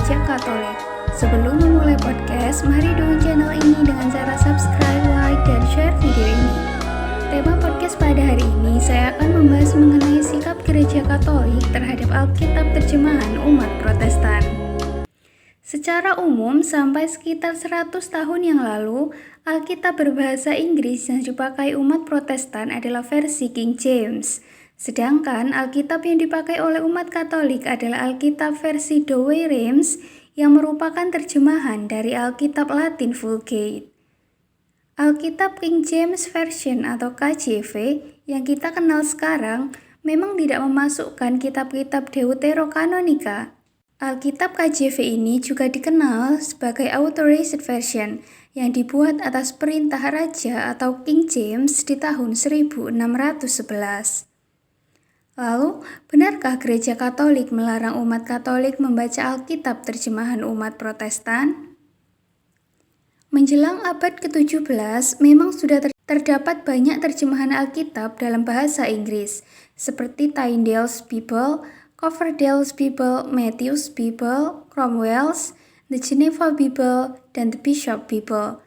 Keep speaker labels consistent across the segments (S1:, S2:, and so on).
S1: Gereja Katolik. Sebelum memulai podcast, mari dukung channel ini dengan cara subscribe, like, dan share video ini. Tema podcast pada hari ini, saya akan membahas mengenai sikap Gereja Katolik terhadap Alkitab terjemahan umat Protestan. Secara umum, sampai sekitar 100 tahun yang lalu, Alkitab berbahasa Inggris yang dipakai umat Protestan adalah versi King James. Sedangkan Alkitab yang dipakai oleh umat Katolik adalah Alkitab versi Douay-Rheims yang merupakan terjemahan dari Alkitab Latin Vulgate. Alkitab King James Version atau KJV yang kita kenal sekarang memang tidak memasukkan kitab-kitab Deuterokanonika. Alkitab KJV ini juga dikenal sebagai Authorized Version yang dibuat atas perintah Raja atau King James di tahun 1611. Lalu, benarkah Gereja Katolik melarang umat Katolik membaca Alkitab terjemahan umat Protestan? Menjelang abad ke-17, memang sudah terdapat banyak terjemahan Alkitab dalam bahasa Inggris, seperti Tyndale's Bible, Coverdale's Bible, Matthew's Bible, Cromwell's, The Geneva Bible, dan The Bishop Bible.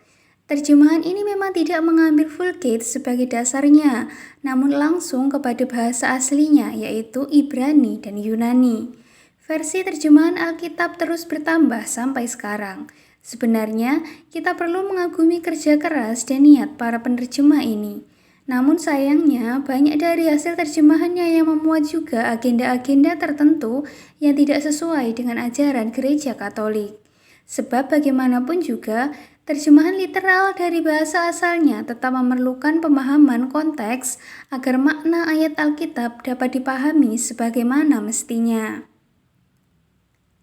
S1: Terjemahan ini memang tidak mengambil Vulgate sebagai dasarnya, namun langsung kepada bahasa aslinya, yaitu Ibrani dan Yunani. Versi terjemahan Alkitab terus bertambah sampai sekarang. Sebenarnya, kita perlu mengagumi kerja keras dan niat para penerjemah ini. Namun sayangnya, banyak dari hasil terjemahannya yang memuat juga agenda-agenda tertentu yang tidak sesuai dengan ajaran Gereja Katolik. Sebab bagaimanapun juga, terjemahan literal dari bahasa asalnya tetap memerlukan pemahaman konteks agar makna ayat Alkitab dapat dipahami sebagaimana mestinya.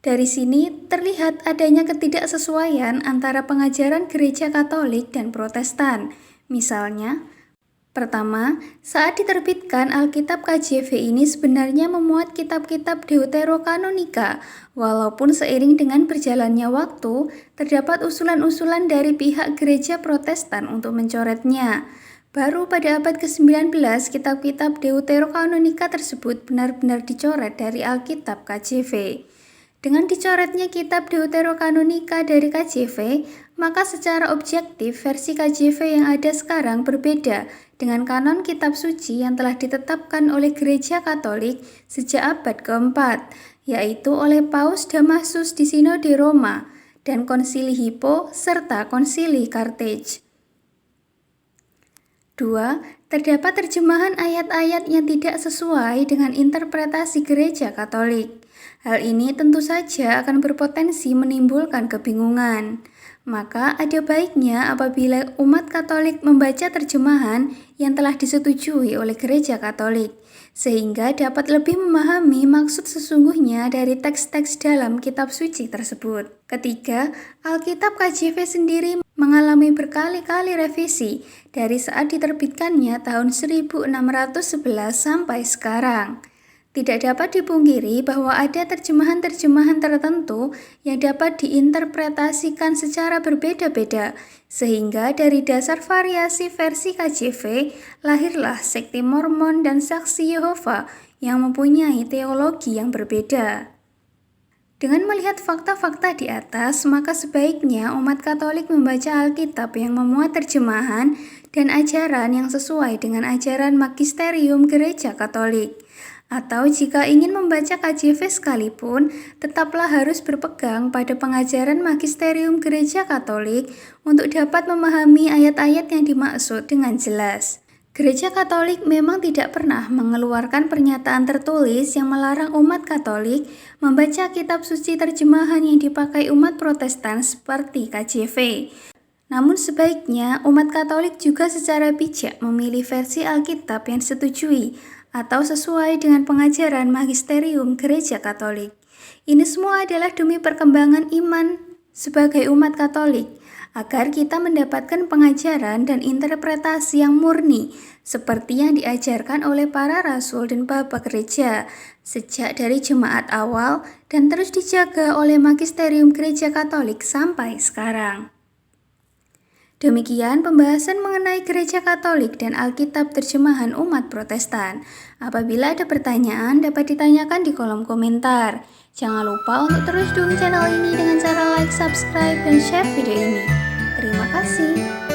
S1: Dari sini terlihat adanya ketidaksesuaian antara pengajaran Gereja Katolik dan Protestan. Misalnya, pertama, saat diterbitkan Alkitab KJV ini sebenarnya memuat kitab-kitab Deuterokanonika, walaupun seiring dengan berjalannya waktu, terdapat usulan-usulan dari pihak Gereja Protestan untuk mencoretnya. Baru pada abad ke-19, kitab-kitab Deuterokanonika tersebut benar-benar dicoret dari Alkitab KJV. Dengan dicoretnya kitab Deuterokanonika dari KJV, maka secara objektif versi KJV yang ada sekarang berbeda dengan kanon kitab suci yang telah ditetapkan oleh Gereja Katolik sejak abad ke-4, yaitu oleh Paus Damasus di Sinode Roma dan Konsili Hippo serta Konsili Carthage. 2. Terdapat terjemahan ayat-ayat yang tidak sesuai dengan interpretasi Gereja Katolik. Hal ini tentu saja akan berpotensi menimbulkan kebingungan. Maka ada baiknya apabila umat Katolik membaca terjemahan yang telah disetujui oleh Gereja Katolik, sehingga dapat lebih memahami maksud sesungguhnya dari teks-teks dalam kitab suci tersebut. Ketiga, Alkitab KJV sendiri mengalami berkali-kali revisi dari saat diterbitkannya tahun 1611 sampai sekarang. Tidak dapat dipungkiri bahwa ada terjemahan-terjemahan tertentu yang dapat diinterpretasikan secara berbeda-beda, sehingga dari dasar variasi versi KJV, lahirlah sekte Mormon dan Saksi Yehova yang mempunyai teologi yang berbeda. Dengan melihat fakta-fakta di atas, maka sebaiknya umat Katolik membaca Alkitab yang memuat terjemahan dan ajaran yang sesuai dengan ajaran magisterium Gereja Katolik. Atau jika ingin membaca KJV sekalipun, tetaplah harus berpegang pada pengajaran magisterium Gereja Katolik untuk dapat memahami ayat-ayat yang dimaksud dengan jelas. Gereja Katolik memang tidak pernah mengeluarkan pernyataan tertulis yang melarang umat Katolik membaca kitab suci terjemahan yang dipakai umat Protestan seperti KJV. Namun sebaiknya umat Katolik juga secara bijak memilih versi Alkitab yang disetujui atau sesuai dengan pengajaran magisterium Gereja Katolik. Ini semua adalah demi perkembangan iman sebagai umat Katolik, agar kita mendapatkan pengajaran dan interpretasi yang murni, seperti yang diajarkan oleh para rasul dan bapa gereja, sejak dari jemaat awal dan terus dijaga oleh magisterium Gereja Katolik sampai sekarang. Demikian pembahasan mengenai Gereja Katolik dan Alkitab terjemahan umat Protestan. Apabila ada pertanyaan, dapat ditanyakan di kolom komentar. Jangan lupa untuk terus dukung channel ini dengan cara like, subscribe, dan share video ini. Terima kasih.